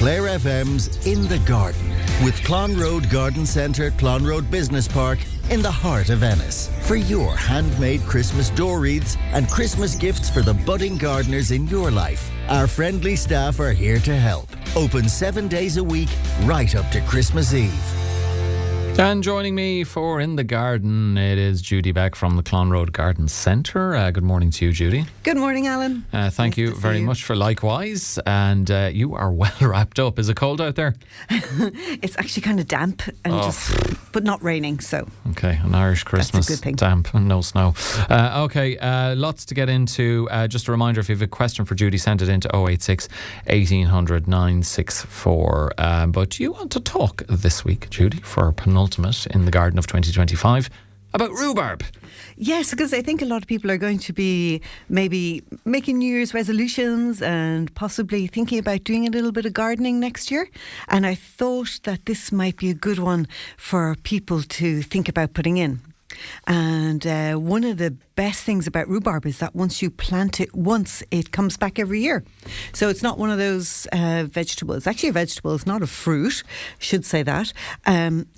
Clare FM's In the Garden with Clonroad Garden Centre, Clonroad Business Park in the heart of Ennis. For your handmade Christmas door wreaths and Christmas gifts for the budding gardeners in your life, our friendly staff are here to help. Open 7 days a week, right up to Christmas Eve. And joining me for In the Garden, it is Judy Beck from the Clonroad Garden Centre. Good morning to you, Judy. Good morning, Alan. Thank you very much for likewise. And you are well wrapped up. Is it cold out there? It's actually kind of damp, and but not raining, so. Okay, an Irish Christmas. That's a good thing. Damp and no snow. Lots to get into. Just a reminder, if you have a question for Judy, send it into 086 1800 964. But you want to talk this week, Judy, for penultimate in the garden of 2025 about rhubarb. Yes, because I think a lot of people are going to be maybe making New Year's resolutions and possibly thinking about doing a little bit of gardening next year. And I thought that this might be a good one for people to think about putting in. And one of the best things about rhubarb is that once you plant it once, it comes back every year. So it's not one of those vegetables. It's actually a vegetable. It's not a fruit. Should say that.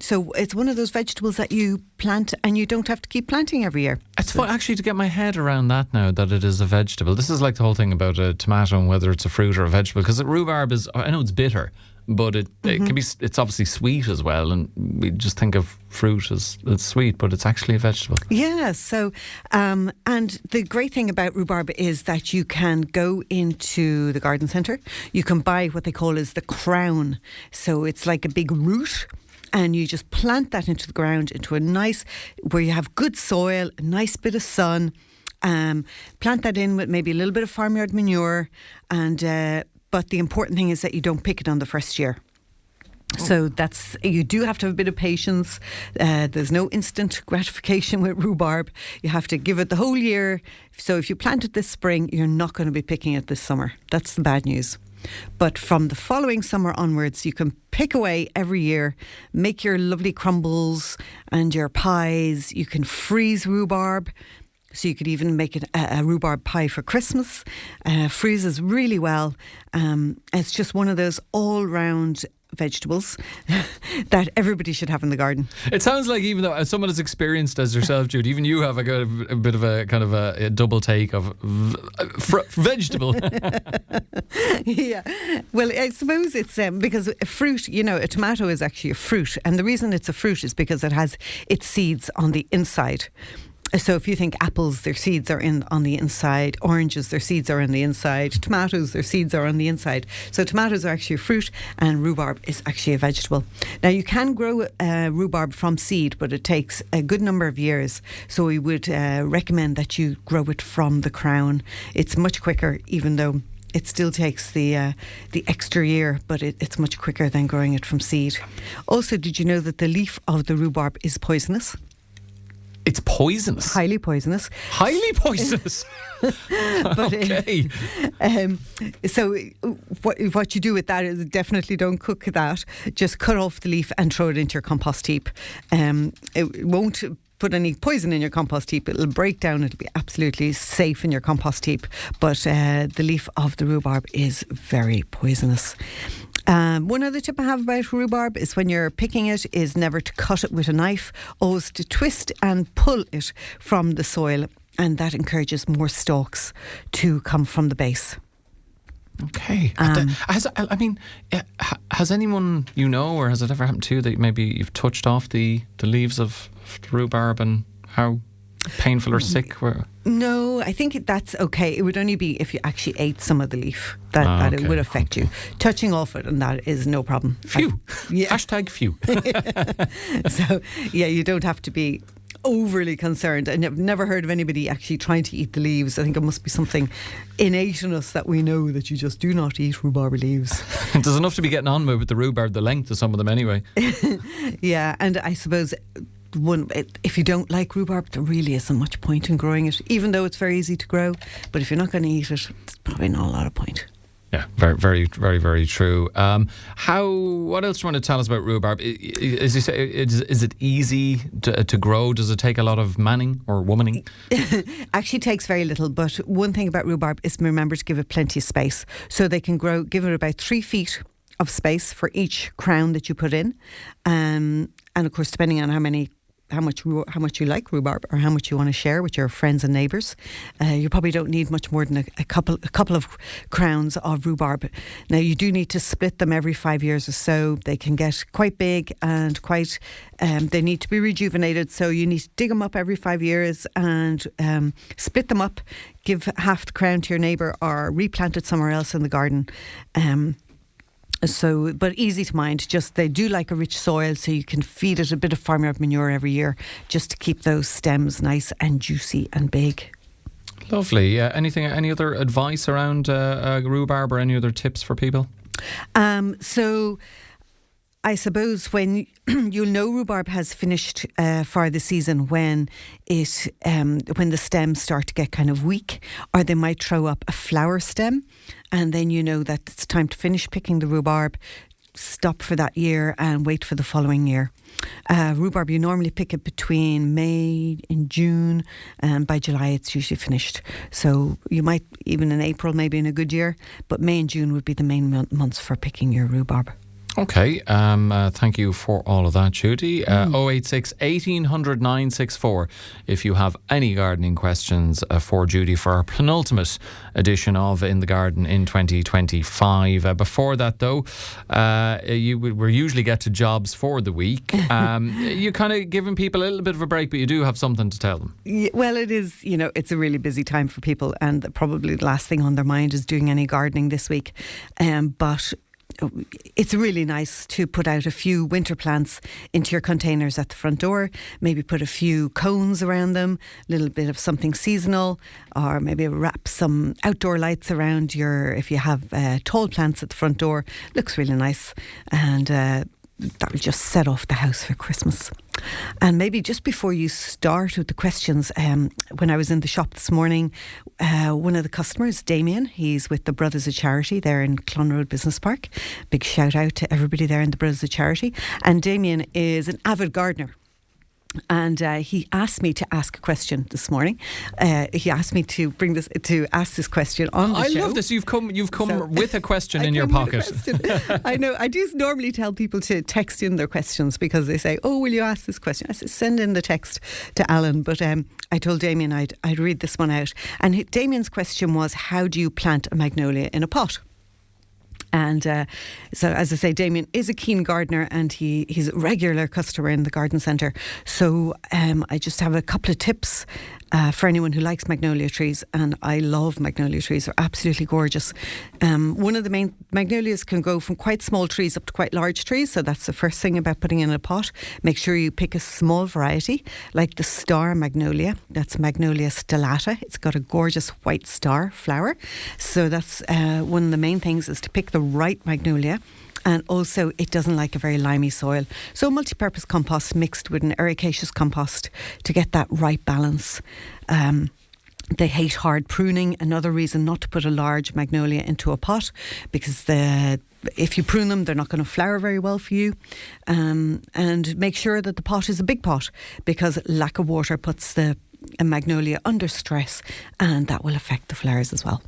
So it's one of those vegetables that you plant and you don't have to keep planting every year. It's fun actually to get my head around that now, that it is a vegetable. This is like the whole thing about a tomato and whether it's a fruit or a vegetable, because rhubarb is, I know it's bitter, but it can be, it's obviously sweet as well, and we just think of fruit as sweet, but it's actually a vegetable. Yeah, so and the great thing about rhubarb is that you can go into the garden centre, you can buy what they call is the crown, so it's like a big root, and you just plant that into the ground, into a nice, where you have good soil, a nice bit of sun, plant that in with maybe a little bit of farmyard manure, and but the important thing is that you don't pick it on the first year. So you do have to have a bit of patience. There's no instant gratification with rhubarb. You have to give it the whole year. So if you plant it this spring, you're not going to be picking it this summer. That's the bad news. But from the following summer onwards, you can pick away every year, make your lovely crumbles and your pies. You can freeze rhubarb. So you could even make it a rhubarb pie for Christmas. Freezes really well. It's just one of those all-round vegetables that everybody should have in the garden. It sounds like, even though as someone as experienced as yourself, Jude, even you have a bit of a kind of a double take of vegetable. Yeah. Well, I suppose it's because a fruit, a tomato is actually a fruit. And the reason it's a fruit is because it has its seeds on the inside. So if you think apples, their seeds are on the inside. Oranges, their seeds are on the inside. Tomatoes, their seeds are on the inside. So tomatoes are actually a fruit and rhubarb is actually a vegetable. Now you can grow rhubarb from seed, but it takes a good number of years. So we would recommend that you grow it from the crown. It's much quicker, even though it still takes the extra year, but it's much quicker than growing it from seed. Also, did you know that the leaf of the rhubarb is poisonous? It's poisonous? Highly poisonous. Highly poisonous? But, okay. So what you do with that is definitely don't cook that. Just cut off the leaf and throw it into your compost heap. It won't put any poison in your compost heap. It'll break down. It'll be absolutely safe in your compost heap. But the leaf of the rhubarb is very poisonous. One other tip I have about rhubarb is when you're picking it is never to cut it with a knife, always to twist and pull it from the soil, and that encourages more stalks to come from the base. Okay. Has anyone or has it ever happened to you that maybe you've touched off the leaves of the rhubarb and how painful or sick were? No, I think that's okay. It would only be if you actually ate some of the leaf that it would affect you. Touching off it and that is no problem. Phew. Hashtag phew. So, yeah, you don't have to be overly concerned, and I've never heard of anybody actually trying to eat the leaves. I think it must be something innate in us that we know that you just do not eat rhubarb leaves. There's enough to be getting on with the rhubarb, the length of some of them anyway. Yeah, and I suppose if you don't like rhubarb, there really isn't much point in growing it, even though it's very easy to grow. But if you're not going to eat it, it's probably not a lot of point. Yeah, very, very, very, very true. What else do you want to tell us about rhubarb? As you say, is it easy to grow? Does it take a lot of manning or womaning? Actually takes very little, but one thing about rhubarb is remember to give it plenty of space. So they can grow, give it about 3 feet of space for each crown that you put in, and of course, depending on how much you like rhubarb or how much you want to share with your friends and neighbours, you probably don't need much more than a couple of crowns of rhubarb. Now, you do need to split them every 5 years or so. They can get quite big and quite they need to be rejuvenated, so you need to dig them up every 5 years and split them up, give half the crown to your neighbour or replant it somewhere else in the garden. But easy to mind. Just they do like a rich soil, so you can feed it a bit of farmyard manure every year, just to keep those stems nice and juicy and big. Lovely. Any other advice around rhubarb, or any other tips for people? So I suppose when you'll know rhubarb has finished for the season when the stems start to get kind of weak, or they might throw up a flower stem, and then you know that it's time to finish picking the rhubarb. Stop for that year and wait for the following year. Rhubarb, you normally pick it between May and June, and by July it's usually finished. So you might, even in April, maybe in a good year, but May and June would be the main months for picking your rhubarb. Okay, thank you for all of that, Judy. 086 1800 964 if you have any gardening questions for Judy for our penultimate edition of In the Garden in 2025. Before that, though, we usually get to jobs for the week. You're kind of giving people a little bit of a break, but you do have something to tell them. Yeah, well, it is, it's a really busy time for people, and probably the last thing on their mind is doing any gardening this week. But it's really nice to put out a few winter plants into your containers at the front door. Maybe put a few cones around them, a little bit of something seasonal, or maybe wrap some outdoor lights around if you have tall plants at the front door. Looks really nice, and that will just set off the house for Christmas. And maybe just before you start with the questions, when I was in the shop this morning, one of the customers, Damien, he's with the Brothers of Charity there in Clonroad Business Park. Big shout out to everybody there in the Brothers of Charity. And Damien is an avid gardener. And he asked me to ask a question this morning. He asked me to ask this question on the show. I love this. You've come with a question in your pocket. I know. I do normally tell people to text in their questions, because they say, "Oh, will you ask this question?" I say, "Send in the text to Alan." But I told Damien I'd read this one out. And Damien's question was, how do you plant a magnolia in a pot? And so, as I say, Damien is a keen gardener, and he's a regular customer in the garden centre. So I just have a couple of tips for anyone who likes magnolia trees. And I love magnolia trees. They're absolutely gorgeous. One of the main magnolias can go from quite small trees up to quite large trees. So that's the first thing about putting in a pot. Make sure you pick a small variety, like the star magnolia. That's Magnolia stellata. It's got a gorgeous white star flower. So that's one of the main things, is to pick the right magnolia. And also, it doesn't like a very limey soil. So multi-purpose compost mixed with an ericaceous compost to get that right balance. They hate hard pruning. Another reason not to put a large magnolia into a pot, because if you prune them, they're not going to flower very well for you. And make sure that the pot is a big pot, because lack of water puts a magnolia under stress, and that will affect the flowers as well.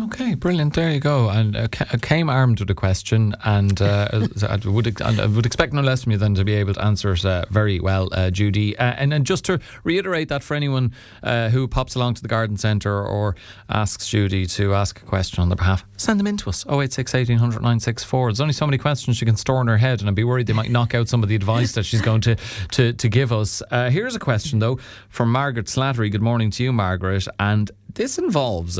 Okay, brilliant. There you go. And I came armed with a question, and I would expect no less from you than to be able to answer it very well, Judy. And then just to reiterate that for anyone who pops along to the garden centre or asks Judy to ask a question on their behalf, send them in to us. 086 1800 964. There's only so many questions she can store in her head, and I'd be worried they might knock out some of the advice that she's going to give us. Here's a question, though, from Margaret Slattery. Good morning to you, Margaret. And this involves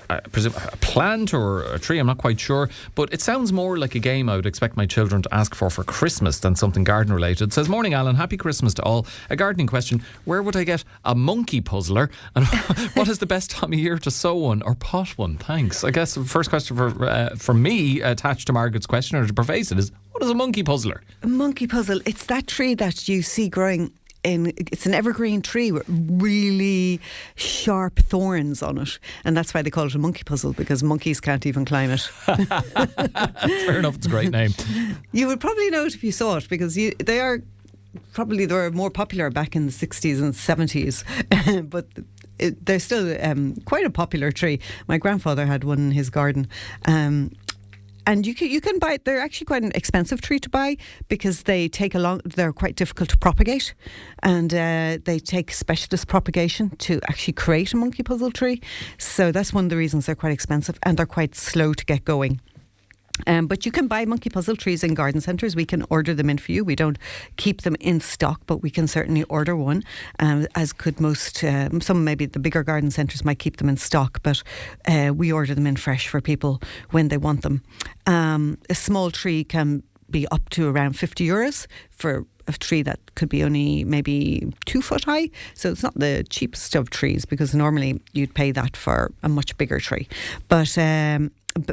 I presume a plant or a tree, I'm not quite sure, but it sounds more like a game I would expect my children to ask for Christmas than something garden related. It says, "Morning Alan, happy Christmas to all. A gardening question, where would I get a monkey puzzler, and what is the best time of year to sow one or pot one? Thanks." I guess the first question for me attached to Margaret's question, or to preface it, is, what is a monkey puzzler? A monkey puzzle, it's that tree that you see growing it's an evergreen tree with really sharp thorns on it, and that's why they call it a monkey puzzle, because monkeys can't even climb it. Fair enough, it's a great name. You would probably know it if you saw it, because they were more popular back in the 60s and 70s, but they're still quite a popular tree. My grandfather had one in his garden. And you can buy. They're actually quite an expensive tree to buy because they take they're quite difficult to propagate, and they take specialist propagation to actually create a monkey puzzle tree. So that's one of the reasons they're quite expensive, and they're quite slow to get going. But you can buy monkey puzzle trees in garden centres. We can order them in for you. We don't keep them in stock, but we can certainly order one, as could most. Some, maybe the bigger garden centres might keep them in stock, but we order them in fresh for people when they want them. A small tree can be up to around €50 for a tree that could be only maybe 2 foot high. So it's not the cheapest of trees, because normally you'd pay that for a much bigger tree. But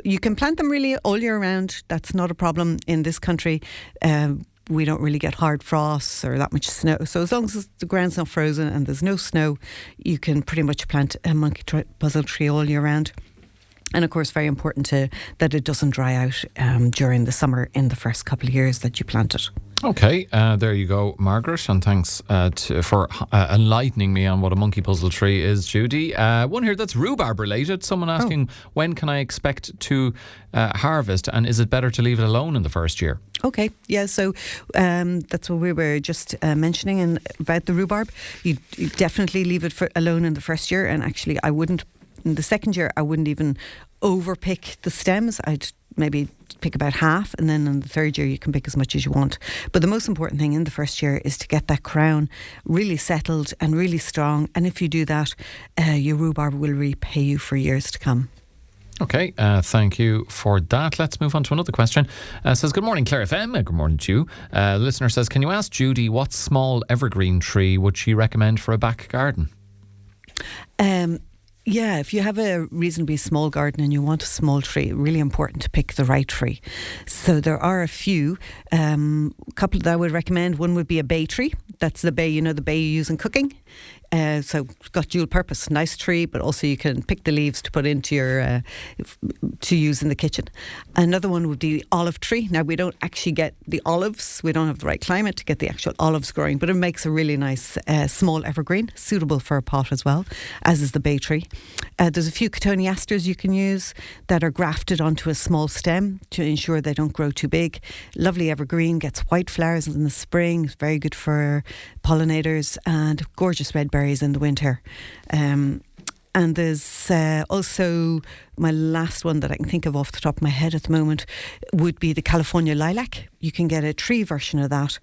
you can plant them really all year round. That's not a problem in this country. We don't really get hard frosts or that much snow. So as long as the ground's not frozen and there's no snow, you can pretty much plant a monkey puzzle tree all year round. And of course, very important that it doesn't dry out during the summer in the first couple of years that you plant it. Okay, there you go, Margaret, and thanks for enlightening me on what a monkey puzzle tree is, Judy. One here that's rhubarb related. Someone asking, when can I expect to harvest, and is it better to leave it alone in the first year? Okay, yeah, so that's what we were just mentioning about the rhubarb. You definitely leave it alone in the first year, and actually I wouldn't, in the second year, I wouldn't even overpick the stems. I'd maybe pick about half, and then in the third year you can pick as much as you want. But the most important thing in the first year is to get that crown really settled and really strong, and if you do that, your rhubarb will repay you for years to come. Okay, thank you for that. Let's move on to another question. Says, good morning, Claire FM. Good morning to you. The listener says, can you ask Judy what small evergreen tree would she recommend for a back garden? Yeah, if you have a reasonably small garden and you want a small tree, really important to pick the right tree. So there are a few. A couple that I would recommend. One would be a bay tree. That's the bay, the bay you use in cooking. So it's got dual purpose, nice tree, but also you can pick the leaves to put into your to use in the kitchen. Another one would be the olive tree. Now we don't actually get the olives. We don't have the right climate to get the actual olives growing, but it makes a really nice small evergreen, suitable for a pot as well, as is the bay tree. There's a few cotoneasters you can use that are grafted onto a small stem to ensure they don't grow too big. Lovely evergreen, gets white flowers in the spring. It's very good for pollinators, and gorgeous red berries in the winter. And there's also, my last one that I can think of off the top of my head at the moment would be the California lilac. You can get a tree version of that,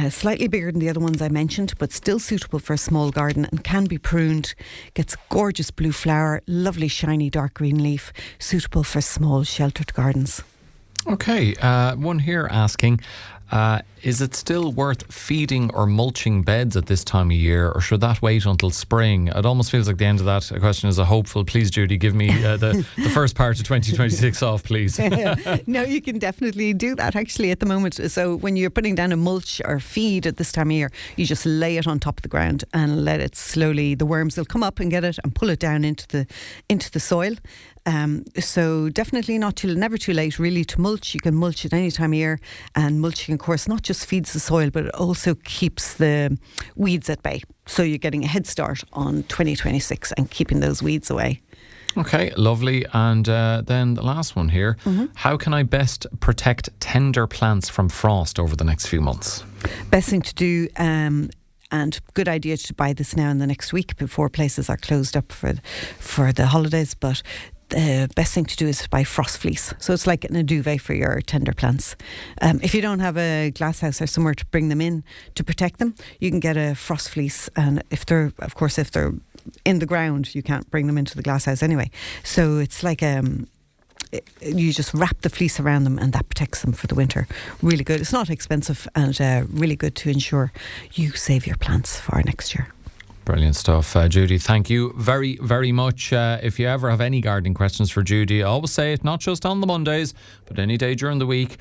slightly bigger than the other ones I mentioned, but still suitable for a small garden and can be pruned. Gets gorgeous blue flower, lovely shiny dark green leaf, suitable for small sheltered gardens. Okay, one here asking, is it still worth feeding or mulching beds at this time of year, or should that wait until spring? It almost feels like the end of that question is a hopeful. Please, Judy, give me the first part of 2026 off, please. No, you can definitely do that actually at the moment. So when you're putting down a mulch or feed at this time of year, you just lay it on top of the ground and let it slowly, the worms will come up and get it and pull it down into the soil. So definitely never too late really to mulch. You can mulch at any time of year, and mulching of course not just feeds the soil but it also keeps the weeds at bay. So you're getting a head start on 2026 and keeping those weeds away. Okay, lovely. And then the last one here. Mm-hmm. How can I best protect tender plants from frost over the next few months? Best thing to do, and good idea to buy this now in the next week before places are closed up for the holidays, but the best thing to do is to buy frost fleece. So it's like a duvet for your tender plants. If you don't have a glass house or somewhere to bring them in to protect them, you can get a frost fleece. And if they're in the ground, you can't bring them into the glass house anyway. So it's like you just wrap the fleece around them and that protects them for the winter. Really good. It's not expensive and really good to ensure you save your plants for next year. Brilliant stuff. Judy, thank you very, very much. If you ever have any gardening questions for Judy, I always say it, not just on the Mondays, but any day during the week.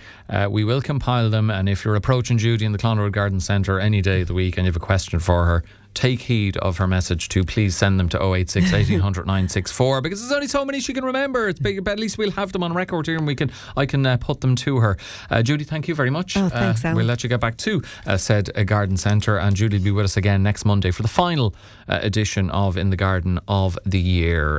We will compile them. And if you're approaching Judy in the Clonroad Garden Centre any day of the week and you have a question for her, take heed of her message to please send them to 086 1800 964, because there's only so many she can remember. It's big, but at least we'll have them on record here and I can put them to her. Judy, thank you very much. Oh, thanks, Alan. We'll let you get back to said Garden Centre, and Judy will be with us again next Monday for the final edition of In the Garden of the Year.